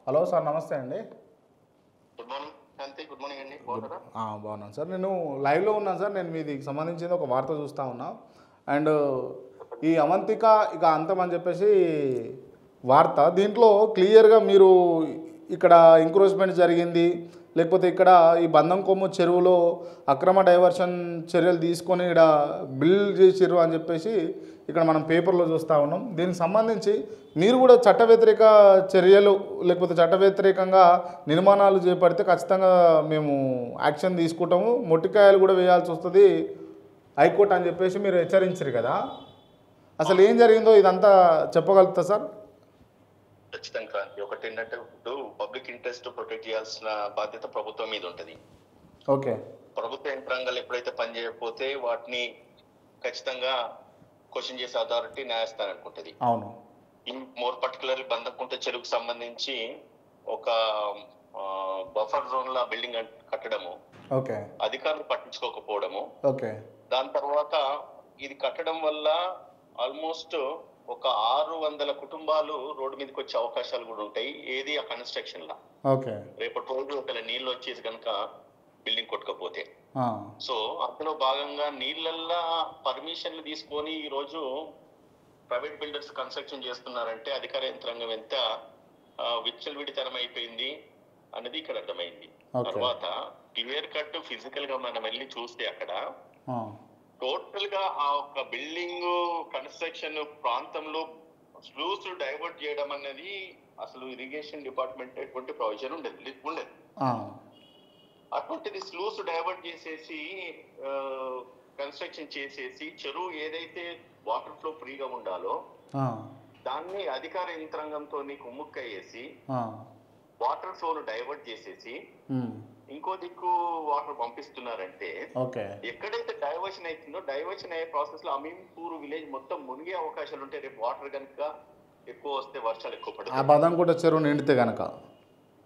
Hello sir, నమస్తే అండి. Good morning శాంతి. Good morning అండి. గుడ్ బాగున్నారా? బాగున్నాను సార్. నేను లైవ్లో ఉన్నాను సార్. నేను మీది సంబంధించింది ఒక వార్త చూస్తూ ఉన్నా. అండ్ చెప్పండి. ఈ అవంతిక ఇక అంతమని చెప్పేసి వార్త, దీంట్లో క్లియర్గా మీరు ఇక్కడ ఎంక్రోచ్మెంట్ జరిగింది, లేకపోతే ఇక్కడ ఈ బంధం కొమ్ము చెరువులో అక్రమ డైవర్షన్ చర్యలు తీసుకొని ఇక్కడ బిల్డ్ చేసిర్రు అని చెప్పేసి ఇక్కడ మనం పేపర్లో చూస్తూ ఉన్నాం. దీనికి సంబంధించి మీరు కూడా చట్ట వ్యతిరేక చర్యలు లేకపోతే చట్ట వ్యతిరేకంగా నిర్మాణాలు చేపడితే ఖచ్చితంగా మేము యాక్షన్ తీసుకుంటాము, మొట్టికాయలు కూడా వేయాల్సి వస్తుంది హైకోర్టు అని చెప్పేసి మీరు హెచ్చరించారు కదా. అసలు ఏం జరిగిందో ఇదంతా చెప్పగలుగుతా సార్? ఖచ్చితంగా క్రాంతి. ఒకటి ఏంటంటే ఇప్పుడు పబ్లిక్ ఇంట్రెస్ట్ ప్రొటెక్ట్ చేయాల్సిన బాధ్యత ప్రభుత్వం మీద ఉంటుంది. ఓకే. ప్రభుత్వ యంత్రాంగాలు ఎప్పుడైతే పనిచేయకపోతే వాటిని ఖచ్చితంగా క్వశ్చన్ చేసే అథారిటీ న్యాయస్థానం అనుకుంటుంది. అవును. మోర్ పర్టికులర్లీ బందకుంట చెరువుకు సంబంధించి ఒక బఫర్ జోన్ లా బిల్డింగ్ కట్టడము, ఓకే, అధికారులు పట్టించుకోకపోవడము, ఓకే, దాని తర్వాత ఇది కట్టడం వల్ల ఆల్మోస్ట్ ఒక 600 కుటుంబాలు రోడ్డు మీదకి వచ్చే అవకాశాలు కూడా ఉంటాయి. ఏది ఆ కన్స్ట్రక్షన్ లా ఓకే, రేపటి రోజు ఒకవేళ నీళ్ళు వచ్చేసి కనుక బిల్డింగ్ కొట్టుకపోతే. ఆ, సో అందులో భాగంగా నీళ్ళల్లా పర్మిషన్లు తీసుకొని ఈ రోజు ప్రైవేట్ బిల్డర్స్ కన్స్ట్రక్షన్ చేస్తున్నారంటే అధికార యంత్రాంగం ఎంత విచ్చలవిడితనం అయిపోయింది అనేది ఇక్కడ అర్థమైంది. ఓకే, తర్వాత క్లియర్ కట్ ఫిజికల్ గా మనం వెళ్ళి చూస్తే అక్కడ ఆ, టోటల్ గా ఆ ఒక బిల్డింగ్ కన్స్ట్రక్షన్ ప్రాంతంలో స్లూస్ డైవర్ట్ చేయడం అనేది అసలు ఇరిగేషన్ డిపార్ట్మెంట్ ఎటువంటి ప్రొవిజన్ ఉండదు. ఆ, అటువంటిది స్లూస్ డైవర్ట్ చేసేసి కన్స్ట్రక్షన్ చేసేసి చెరువు ఏదైతే వాటర్ ఫ్లో ఫ్రీగా ఉండాలో ఆ, దాన్ని అధికార యంత్రాంగంతో కుమ్ముక్కయ్యేసి ఆ, వాటర్ ఫ్లోను డైవర్ట్ చేసేసి ఉమ్, ఇంకో దిక్కు వాటర్ పంపిస్తున్నారంటే ఓకే, ఎక్కడైతే డైవర్షన్ అవుతుందో డైవర్షన్ అయ్యే ప్రాసెస్ లో అమీన్పూర్ విలేజ్ మొత్తం మునిగే అవకాశాలు ఉంటాయి. రేపు వాటర్ కనుక ఎక్కువ వస్తే, వర్షాలు ఎక్కువ ఆ పడతాయి, బదంకుంట చెరువు నిండితే కనుక.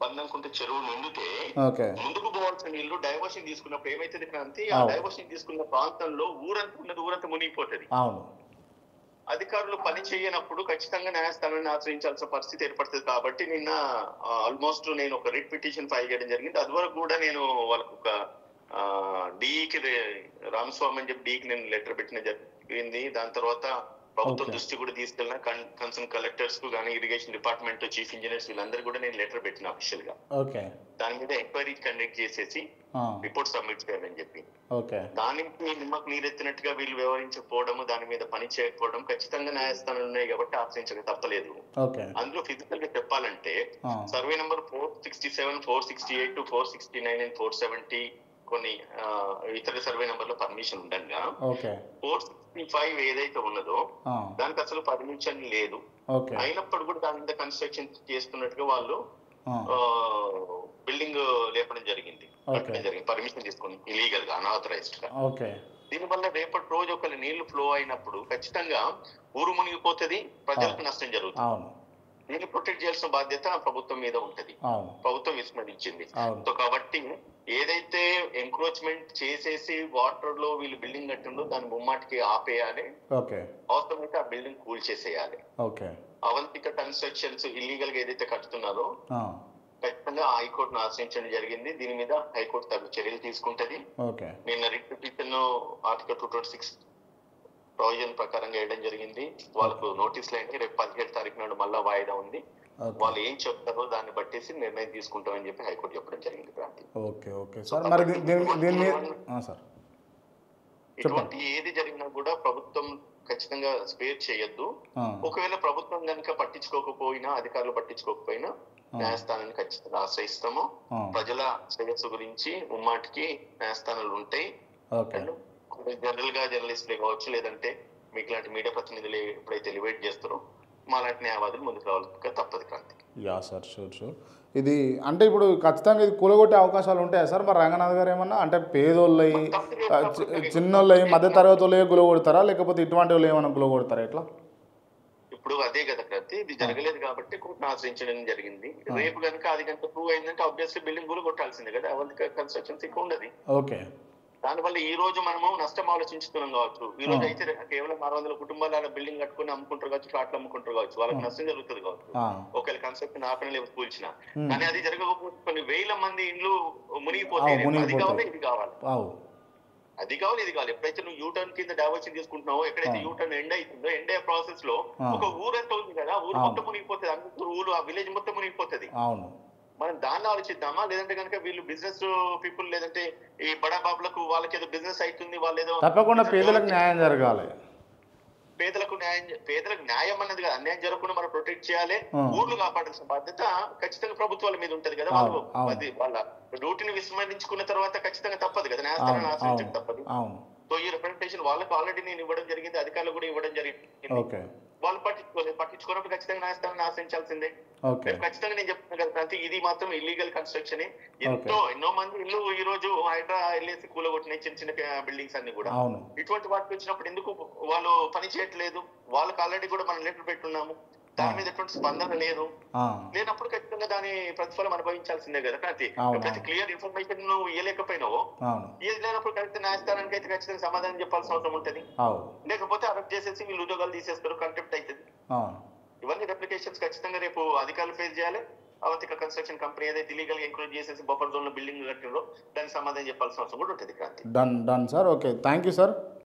బంధంకుంటే చెరువు నిండితే ఓకే, ముందుకు పోవాల్సిన నీళ్లు డైవర్షన్ తీసుకున్నప్పుడు ఏమైతుంది క్రాంతి, ఆ అవును. డైవర్షన్ తీసుకున్న ప్రాంతంలో ఊరంతా మునిగిపోతుంది. అవును. అధికారులు పని చేయనప్పుడు ఖచ్చితంగా న్యాయస్థానాన్ని ఆశ్రయించాల్సిన పరిస్థితి ఏర్పడుతుంది. కాబట్టి నిన్న ఆల్మోస్ట్ నేను ఒక రిట్ పిటిషన్ ఫైల్ చేయడం జరిగింది. అది వరకు కూడా నేను వాళ్ళకు ఒక డిఈకి రామస్వామి అని చెప్పి డిఈకి నేను లెటర్ పెట్టిన జరిగింది. దాని తర్వాత ప్రభుత్వం ఓకే, దృష్టి కూడా తీసుకెళ్ళిన కన్సర్న్ కలెక్టర్స్ కు కానీ ఇరిగేషన్ డిపార్ట్మెంట్ చీఫ్ ఇంజనీర్స్ వీళ్ళందరూ కూడా నేను లెటర్ పెట్టిన అఫీషియల్ గా. ఓకే, దాని మీద ఎంక్వైరీ కండక్ట్ చేసేసి ఆ, రిపోర్ట్ సబ్మిట్ చేయాలని చెప్పి. ఓకే, దానికి నిమ్మకు నీరెత్తినట్టుగా వీళ్ళు వ్యవహరించకపోవడము, దాని మీద పని చేయకపోవడం ఖచ్చితంగా న్యాయస్థానాలు ఉన్నాయి కాబట్టి ఆశ్రయించక తప్పలేదు. ఓకే, అందులో ఫిజికల్ గా చెప్పాలంటే ఆ, సర్వే నెంబర్ 467, 468, 469 అండ్ 470 కొన్ని ఇతర సర్వే నెంబర్ లో పర్మిషన్ ఉండగా ఓకే, 465 ఏదైతే ఉన్నదో ఆ, దానికి అసలు పర్మిషన్ లేదు. ఓకే, అయినప్పుడు కూడా దాని మీద కన్స్ట్రక్షన్ చేస్తున్నట్టుగా వాళ్ళు ఆ, బిల్డింగ్ లేపడం జరిగింది, కట్టడం జరిగింది, పర్మిషన్ తీసుకుని ఇలీగల్ గా అన్ఆథరైజ్డ్ గా. ఓకే, దీనివల్ల రేపటి రోజు ఒక నీళ్లు ఫ్లో అయినప్పుడు ఖచ్చితంగా ఊరు మునిగిపోతుంది, ప్రజలకు నష్టం జరుగుతుంది. అవును, దీన్ని ప్రొటెక్ట్ చేయాల్సిన బాధ్యత ప్రభుత్వం మీద ఉంటది. అవును, ప్రభుత్వం విస్మరించింది. అవును, సో కాబట్టి ఏదైతే ఎంక్రోచ్మెంట్ చేసేసి వాటర్ లో వీళ్ళు బిల్డింగ్ కట్టిండో దాన్ని ముమ్మాటికి ఆపేయాలి, ఓకే, అవసరమైతే ఆ బిల్డింగ్ కూల్ చేసేయాలి. ఓకే, అవంతిక కన్స్ట్రక్షన్స్ ఇల్లీగల్ గా ఏదైతే కడుతున్నారో ఆ, ఖచ్చితంగా హైకోర్టును ఆశ్రయించడం జరిగింది. దీని మీద హైకోర్టు తగు చర్యలు తీసుకుంటది. ఓకే, నిన్న రిట్ పిటిషన్ ఆర్టికల్ 226 ప్రొవిజన్ ప్రకారంగా వేయడం జరిగింది. వాళ్ళకు నోటీసులు అయితే రేపు 17 తారీఖు నాడు మళ్ళా వాయిదా ఉంది. ఓకే, వాళ్ళు ఏం చెప్తారో దాన్ని బట్టేసి నిర్ణయం తీసుకుంటామని చెప్పి హైకోర్టు చెప్పడం జరిగింది క్రాంతి. Okay, okay sir. మరి దీని మీద సార్ ఇటువంటి ఏది జరిగినా కూడా ప్రభుత్వం ఖచ్చితంగా స్పేర్ చేయొద్దు. ఆ, ఒకవేళ ప్రభుత్వం కనుక పట్టించుకోకపోయినా, అధికారులు పట్టించుకోకపోయినా న్యాయస్థానాన్ని ఖచ్చితంగా ఆశ్రయిస్తాము. ఆ, ప్రజల శ్రేయస్సు గురించి ముమ్మాటికి న్యాయస్థానాలు ఉంటాయి. ఓకే, జనరల్ గా జర్నలిస్టులే కావచ్చు, లేదంటే మీకు లాంటి మీడియా ప్రతినిధులు ఎప్పుడైతే ఎలివేట్ చేస్తారో మాలాంటి న్యాయవాదులు ముందుకు రావాలి తప్పదు Kranthi. Yeah sir, sure sure. ఇది అంటే ఇప్పుడు ఖచ్చితంగా ఇది కూలగొట్టే అవకాశాలు ఉంటాయా సార్? మరి రంగనాథ్ గారు ఏమన్నా అంటే పేదోళ్ళయి, చిన్నోళ్ళయి, మధ్య తరగతి వాళ్ళే గులగొడతారా, లేకపోతే ఇటువంటి వాళ్ళు ఏమైనా గులగొడతారా? ఎట్లా? ఇప్పుడు అదే కదా క్రాంతి, ఇది జరగలేదు కాబట్టి కోర్టును ఆశ్రయించడం జరిగింది. రేపు కనుక అది కనుక ప్రూవ్ అయిందంటే ఆబ్వియస్లీ బిల్డింగ్ కూడా కొట్టాల్సిందే కదా, అవంతిక కన్స్ట్రక్షన్స్ ఎక్కువ ఉండదు. ఓకే, దానివల్ల ఈ రోజు మనము నష్టం ఆలోచించుతున్నాం కావచ్చు. ఈ రోజు అయితే కేవలం 600 కుటుంబాలు అలా బిల్డింగ్ కట్టుకుని అమ్ముకుంటారు కావచ్చు, ఫ్లాట్లు అమ్ముకుంటారు కావచ్చు, వాళ్ళకి నష్టం జరుగుతుంది కావచ్చు. ఒకవేళ కన్స్ట్రక్షన్ ఆపణ లేకపోతే కూల్చిన, కానీ అది జరగకపోతే కొన్ని వేల మంది ఇండ్లు మునిగిపోతాయి. అది కావాలి, ఇది కావాలి, అది కావాలి, ఇది కావాలి. ఎప్పుడైతే నువ్వు యూటర్న్ కింద డైవర్షన్ తీసుకుంటున్నావో, ఎక్కడైతే యూటర్న్ ఎండ్ అవుతుందో, ఎండ్ అయ్యే ప్రాసెస్ లో ఒక ఊరంతా ఉంది కదా, ఊరు మొత్తం మునిగిపోతుంది. అందరూ ఊరు, ఆ విలేజ్ మొత్తం మునిగిపోతుంది. మనం దాన్ని ఆలోచిద్దామా, లేదంటే కనుక వీళ్ళు బిజినెస్ పీపుల్, లేదంటే ఈ బడా బాబులకు వాళ్ళకి ఏదో బిజినెస్ అవుతుంది, వాళ్ళు ఏదో తప్పకుండా పేదలకు న్యాయం జరగాలి. పేదలకు న్యాయం అన్నది కదా, అన్యాయం జరగకుండా మనం ప్రొటెక్ట్ చేయాలి. ఊర్లు కాపాడాల్సిన బాధ్యత ఖచ్చితంగా ప్రభుత్వాల మీద ఉంటది కదా. వాళ్ళు వాళ్ళ డ్యూటీని విస్మరించుకున్న తర్వాత ఖచ్చితంగా తప్పదు కదా, న్యాయస్థానాన్ని ఆశ్రయించడం తప్పదు. సో ఈ రిప్రజెంటేషన్ వాళ్ళకు ఆల్రెడీ నేను ఇవ్వడం జరిగింది, అధికారులు కూడా ఇవ్వడం జరిగింది. వాళ్ళు పట్టించుకున్నప్పుడు ఖచ్చితంగా న్యాయస్థానాన్ని ఆశ్రయించాల్సిందే. ఖచ్చితంగా నేను చెప్తున్నాను కదా క్రాంతి, ఇది మాత్రం ఇల్లీగల్ కన్స్ట్రక్షన్. ఎన్నో మంది ఇల్లు ఈ రోజు హైడ్రా వెళ్ళేసి కూలగొట్టినాయి, చిన్న చిన్న బిల్డింగ్స్ అన్ని కూడా. ఇటువంటి వాటికి వచ్చినప్పుడు ఎందుకు వాళ్ళు పని చేయట్లేదు? వాళ్ళకి ఆల్రెడీ కూడా మనం లెటర్ పెట్టున్నాము, దాని మీద ఎటువంటి స్పందన లేదు. లేనప్పుడు ఖచ్చితంగా దాని ప్రతిఫలం అనుభవించాల్సిందే కదా క్రాంతి. ఎప్పుడైతే క్లియర్ ఇన్ఫర్మేషన్ నువ్వు ఇవ్వలేకపోయినావో, ఏది లేనప్పుడు కరెక్ట్ న్యాయస్థానానికి అయితే ఖచ్చితంగా సమాధానం చెప్పాల్సిన అవసరం ఉంటది. లేకపోతే అరెస్ట్ చేసేసి వీళ్ళు ఉద్యోగాలు తీసేస్తారు, కంటెంప్ట్ అవుతుంది. ఇవన్నీ రెప్లికేషన్స్ ఖచ్చితంగా రేపు అధికారులు ఫేస్ చేయాలి. అవతిక కన్స్ట్రక్షన్ కంపెనీ ఏదైతే ఇల్లీగల్ గా ఎంక్రోచ్ చేసేసి బఫర్ జోన్ లో బిల్డింగ్ కట్టిందో దానికి సమాధానం చెప్పాల్సిన అవసరం కూడా ఉంటుంది Kranthi. Done sir. Okay, thank you sir.